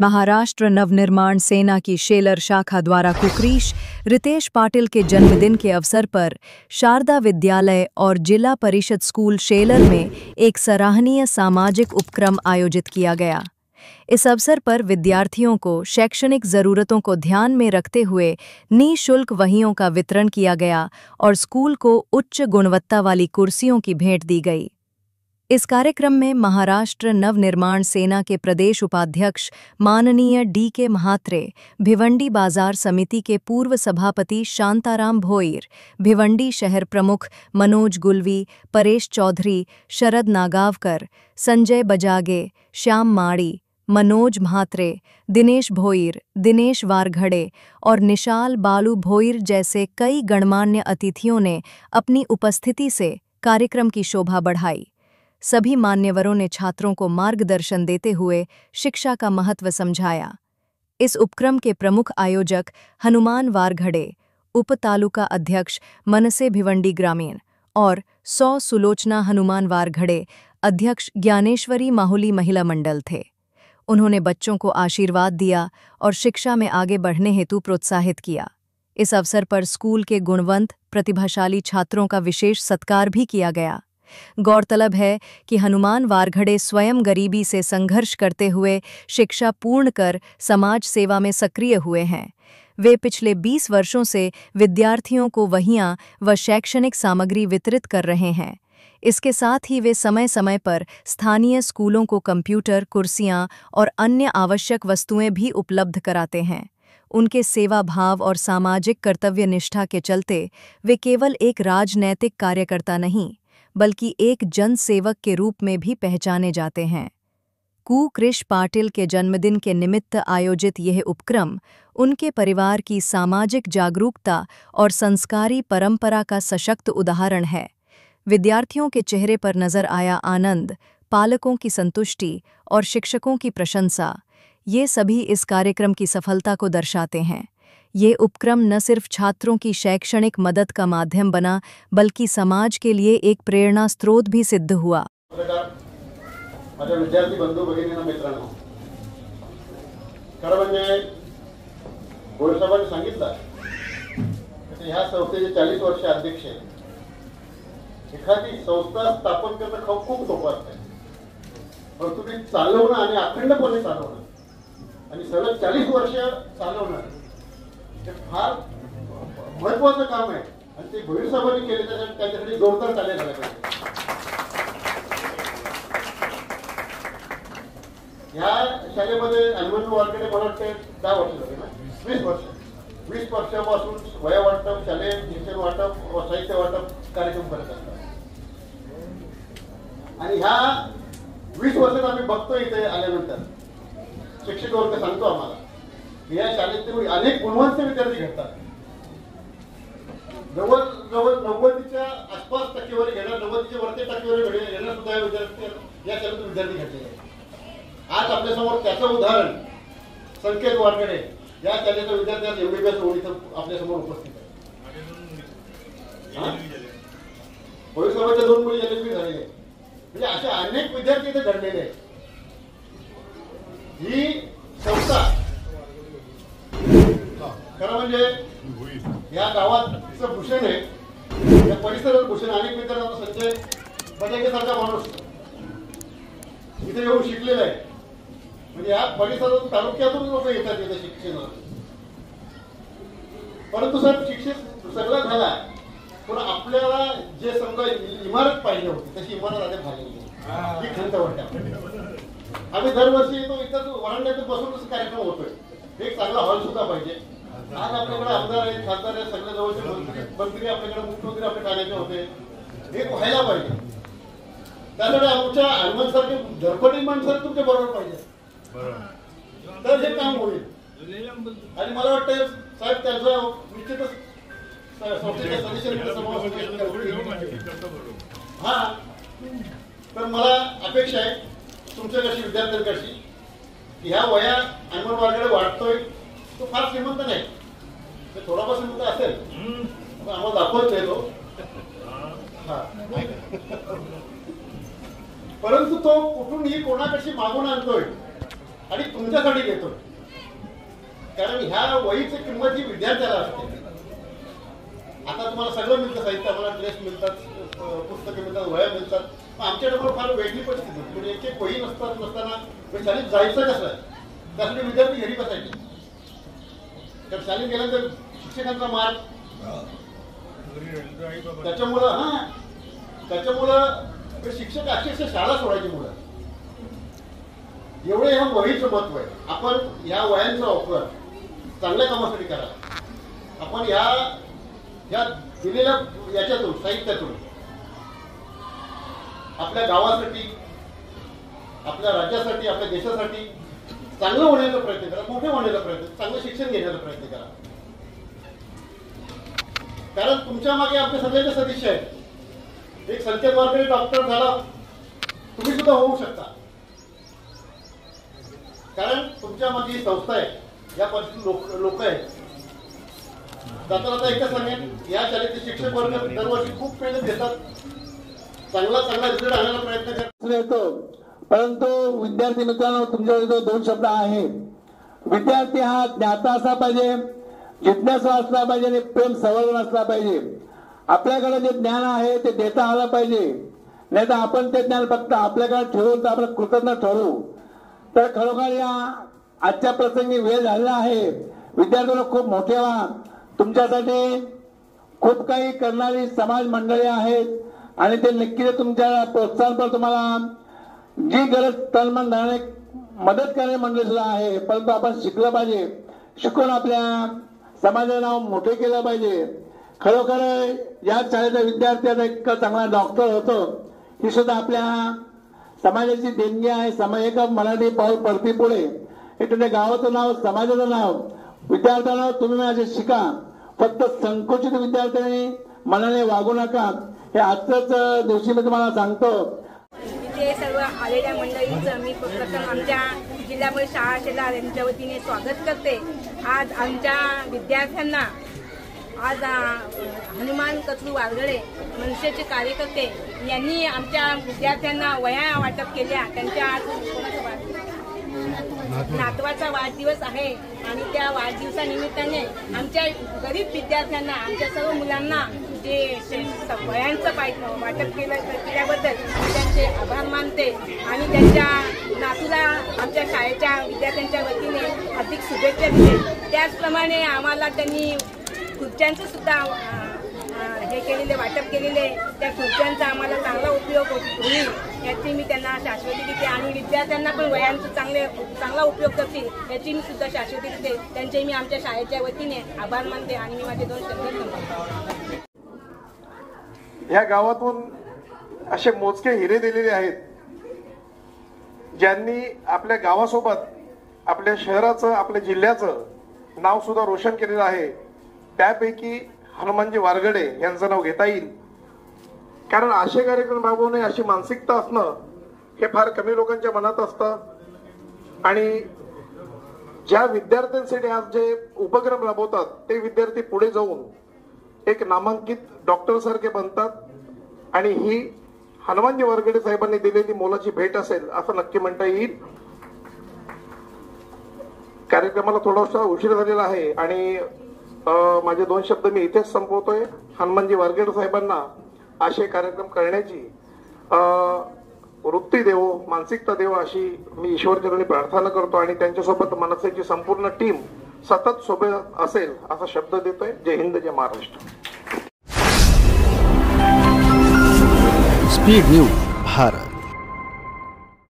महाराष्ट्र नवनिर्माण सेना की शेलर शाखा द्वारा कुकरीश रितेश पाटिल के जन्मदिन के अवसर पर शारदा विद्यालय और जिला परिषद स्कूल शेलर में एक सराहनीय सामाजिक उपक्रम आयोजित किया गया। इस अवसर पर विद्यार्थियों को शैक्षणिक जरूरतों को ध्यान में रखते हुए निःशुल्क वहियों का वितरण किया गया और स्कूल को उच्च गुणवत्ता वाली कुर्सियों की भेंट दी गई। इस कार्यक्रम में महाराष्ट्र नवनिर्माण सेना के प्रदेश उपाध्यक्ष माननीय डी.के. महात्रे, भिवंडी बाजार समिति के पूर्व सभापति शांताराम भोईर, भिवंडी शहर प्रमुख मनोज गुलवी, परेश चौधरी, शरद नागावकर, संजय बजागे, श्याम माड़ी, मनोज म्हात्रे, दिनेश भोईर, दिनेश वारघड़े और निशाल बालू भोईर जैसे कई गणमान्य अतिथियों ने अपनी उपस्थिति से कार्यक्रम की शोभा बढ़ाई। सभी मान्यवरों ने छात्रों को मार्गदर्शन देते हुए शिक्षा का महत्व समझाया। इस उपक्रम के प्रमुख आयोजक हनुमान वारघड़े, उप तालुका अध्यक्ष मनसे भिवंडी ग्रामीण और सुलोचना हनुमान वारघड़े, अध्यक्ष ज्ञानेश्वरी माहुली महिला मंडल थे। उन्होंने बच्चों को आशीर्वाद दिया और शिक्षा में आगे बढ़ने हेतु प्रोत्साहित किया। इस अवसर पर स्कूल के गुणवंत प्रतिभाशाली छात्रों का विशेष सत्कार भी किया गया। गौरतलब है कि हनुमान वारघड़े स्वयं गरीबी से संघर्ष करते हुए शिक्षा पूर्ण कर समाज सेवा में सक्रिय हुए हैं। वे पिछले 20 वर्षों से विद्यार्थियों को वहियां व शैक्षणिक सामग्री वितरित कर रहे हैं। इसके साथ ही वे समय समय पर स्थानीय स्कूलों को कंप्यूटर, कुर्सियां और अन्य आवश्यक वस्तुएं भी उपलब्ध कराते हैं। उनके सेवा भाव और सामाजिक कर्तव्य निष्ठा के चलते वे केवल एक राजनैतिक कार्यकर्ता नहीं बल्कि एक जन सेवक के रूप में भी पहचाने जाते हैं। कृष पाटिल के जन्मदिन के निमित्त आयोजित यह उपक्रम उनके परिवार की सामाजिक जागरूकता और संस्कारी परंपरा का सशक्त उदाहरण है। विद्यार्थियों के चेहरे पर नजर आया आनंद, पालकों की संतुष्टि और शिक्षकों की प्रशंसा, ये सभी इस कार्यक्रम की सफलता को दर्शाते हैं। ये उपक्रम न सिर्फ छात्रों की शैक्षणिक मदद का माध्यम बना बल्कि समाज के लिए एक प्रेरणा स्रोत भी सिद्ध हुआ। माझ्या विद्यार्थी बंधू भगिनींना मित्रांनो, खरं म्हणजे गोळसाहेबांनी सांगितलं की ह्या संस्थेचे 40 वर्ष अध्यक्ष आहेत। एखादी संस्था स्थापन करणं खूप सोपं असतं, पण तुम्ही चालवणं आणि अखंडपणे चालवणं आणि सलग 40 वर्ष चालवणं हे फार महत्त्वाचं काम आहे आणि ते भोईर साहेबांनी केले त्याच्यासाठी जोरदार ताली झाल्या पाहिजे। या शाळेमध्ये हनुमान वारकडे मला वाटते 10 वर्ष झाली ना, 20 वर्षापासून वया वाटप, शालेय शिक्षण वाटप, साहित्य वाटप कार्यक्रम करत असतात आणि ह्या 20 वर्षात आम्ही बघतो इथे आल्यानंतर शिक्षक वर्ग सांगतो आम्हाला या शाळेतील अनेक गुणवंत विद्यार्थी घडतात। जवळ 90च्या आसपास टक्केवारी घेणार, 90च्या वरती टक्केवारी घेणार सुद्धा या शाळेतून विद्यार्थी घडलेले आहेत। आज आपल्यासमोर त्याचं उदाहरण संकेत वारकडे या शाळेचा विद्यार्थी आज MBBS होऊन इथं आपल्यासमोर उपस्थित आहे। भोईर साहेबांच्या 2 मुली यशस्वी झालेले आहेत, म्हणजे असे अनेक विद्यार्थी इथे घडलेले आहेत। ही संस्था खरं म्हणजे या गावाचं भूषण आहे, या परिसराचं भूषण। अनेक मित्रांना संजय बजागेसारखा माणूस इथे येऊन शिकलेला आहे, म्हणजे या परिसरातून तालुक्यातून लोक येतात इथे शिक्षणाला। परंतु साहेब शिक्षक सगळं झाला, पण आपल्याला जे समजा इमारत पाहिजे होती तशी इमारत आता झालेली नाही, ही खंत वाटते। आम्ही दरवर्षी येतो, इथं वरांड्यातून बसूनच कार्यक्रम होतोय। एक चांगला हॉल सुद्धा पाहिजे। आज आपल्याकडे आमदार आहेत, खासदार आहेत, सगळ्या जवळचे मंत्री आपल्याकडे, मुख्यमंत्री आपल्या ठाण्याचे होते, हे व्हायला पाहिजे। त्याकडे आमच्या हनुमानसारखे धडपडी माणसं तुमच्या बरोबर पाहिजे, तर हे काम होईल। आणि मला वाटतं साहेब त्याचं निश्चितच संस्थेच्या सदस्यांकडे हा, तर मला अपेक्षा आहे तुमच्याकडची विद्यार्थ्यांकडची की ह्या वया हनुमान वारकडे वाटतोय तो फार श्रीमंत नाही, थोडाफार श्रीमंत असेल, आम्हाला दाखवत नाही तो, परंतु तो कुठूनही कोणाकडची मागून आणतोय आणि तुमच्यासाठी घेतोय. कारण ह्या वहीची किंमत ही विद्यार्थ्याला असते. आता तुम्हाला सगळं मिळतं, साहित्य, आम्हाला ड्रेस मिळतात, पुस्तकं मिळतात, वह्या मिळतात. पण आमच्याकडे फार वेगळी परिस्थिती होती. म्हणजे एक वही नसताना शाळेत जायचं कसं, त्यासाठी विद्यार्थी घरी बसायचे. तर शाळेत गेल्यानंतर शिक्षकांचा मार, त्याच्यामुळं शिक्षक अक्षरशः शाळा सोडायची मुलं. एवढे ह्या वहीचं महत्व आहे. आपण ह्या वयांचा वापर चांगल्या कामासाठी करा. आपण ह्या दिलेल्या याच्यातून, साहित्यातून आपल्या गावासाठी, आपल्या राज्यासाठी, आपल्या देशासाठी चांगलं होण्याचा प्रयत्न करा, मोठे होण्याचा प्रयत्न, चांगलं शिक्षण घेण्याचा प्रयत्न करा. कारण तुमच्या मागे आपले सगळ्यांचे सदिच्छा आहेत. एक संकेत वारकरी डॉक्टर झाला, तुम्ही सुद्धा होऊ शकता. कारण तुमच्या मागे ही संस्था आहे, या परिस्थितीत लोक आहेत. जाता एकच सांगेन, या शाळेचे शिक्षक वर्ग दरवर्षी खूप मेहनत घेतात, चांगला रिझल्ट आणायला प्रयत्न करतात. परंतु विद्यार्थी मित्रांनो, तुमच्याकडे 2 शब्द आहेत. विद्यार्थी हा ज्ञाता असला पाहिजे, जिज्ञासू असला पाहिजे आणि प्रेम संवर्धन असला पाहिजे. आपल्याकडे जे ज्ञान आहे ते देता आलं पाहिजे. नाही तर आपण ते ज्ञान फक्त आपल्याकडे ठेवून तर आपण कृतज्ञ ठरू. तर खरोखर या आजच्या प्रसंगी वेळ झालेला आहे. विद्यार्थ्यांना खूप मोठे व्हा. तुमच्यासाठी खूप काही करणारी समाज मंडळी आहेत आणि ते नक्कीच तुमच्या प्रोत्साहन तुम्हाला जी गरज तनमन धनाने मदत करणारी मंडळी सुद्धा आहे. परंतु आपण शिकलं पाहिजे, शिकून आपल्या समाजाचं नाव मोठे केलं पाहिजे. खरोखर या शाळेचा विद्यार्थी आता एक चांगला डॉक्टर होतो, ही सुद्धा आपल्या समाजाची देणगी आहे. एक मराठी पाऊल पडती पुढे. हे तुमच्या गावाचं नाव, समाजाचं नाव. विद्यार्थ्यांना तुम्ही माझे शिका. फक्त संकुचित विद्यार्थ्यांनी मनाने वागू नका. हे आजच्याच दिवशी मी तुम्हाला सांगतो. इथे सर्व आलेल्या मंडळींचं मी प्रथम आमच्या जिल्हा परिषद शाळा शेलार यांच्या वतीने स्वागत करते. आज आमच्या विद्यार्थ्यांना, आज हनुमान कचरू वारगडे मनसेचे कार्यकर्ते यांनी आमच्या विद्यार्थ्यांना वह्या वाटप केल्या. त्यांच्या आज नातवाचा वाढदिवस आहे आणि त्या वाढदिवसानिमित्ताने आमच्या गरीब विद्यार्थ्यांना, आमच्या सर्व मुलांना जे वह्यांचं वाटप केल्याबद्दल त्यांचे आभार मानते आणि त्यांच्या नातूला आमच्या शाळेच्या विद्यार्थ्यांच्या वतीने हार्दिक शुभेच्छा दिले. त्याचप्रमाणे आम्हाला त्यांनी खुर्च्यांचं सुद्धा हे केलेले, वाटप केलेले. त्या खुर्च्यांचा आम्हाला चांगला उपयोग होईल याची मी त्यांना शाश्वती देते आणि विद्यार्थ्यांना पण वह्यांचा चांगला उपयोग करतील याची मी सुद्धा शाश्वती देते. त्यांचे मी आमच्या शाळेच्या वतीने आभार मानते आणि मी माझे 2 शब्द सांगतो. या गावातून असे मोजके हिरे दिलेले आहेत, ज्यांनी आपल्या गावासोबत आपल्या शहराचं, आपल्या जिल्ह्याचं नाव सुद्धा रोशन केलेलं आहे. त्यापैकी हनुमानजी वारगडे यांचं नाव घेता येईल. कारण असे कार्यक्रम राबवणे, अशी मानसिकता असणं हे फार कमी लोकांच्या मनात असतं. आणि ज्या विद्यार्थ्यांसाठी आज जे उपक्रम राबवतात ते विद्यार्थी पुढे जाऊन एक नामांकित डॉक्टर सारखे बनतात. आणि ही हनुमानजी वारगडे साहेबांनी दिलेली मोलाची भेट असेल असं नक्की म्हणता येईल. कार्यक्रमाला थोडासा उशीर झालेला आहे आणि माझे 2 शब्द मी इथेच संपवतोय. हनुमानजी वारगडे साहेबांना असे कार्यक्रम करण्याची वृत्ती देवो, मानसिकता देवो अशी मी ईश्वरचरणी प्रार्थना करतो आणि त्यांच्यासोबत मनसेची संपूर्ण टीम सतत सोबत असेल असा शब्द देतोय. जय हिंद, जय महाराष्ट्र. Speed news Bharat.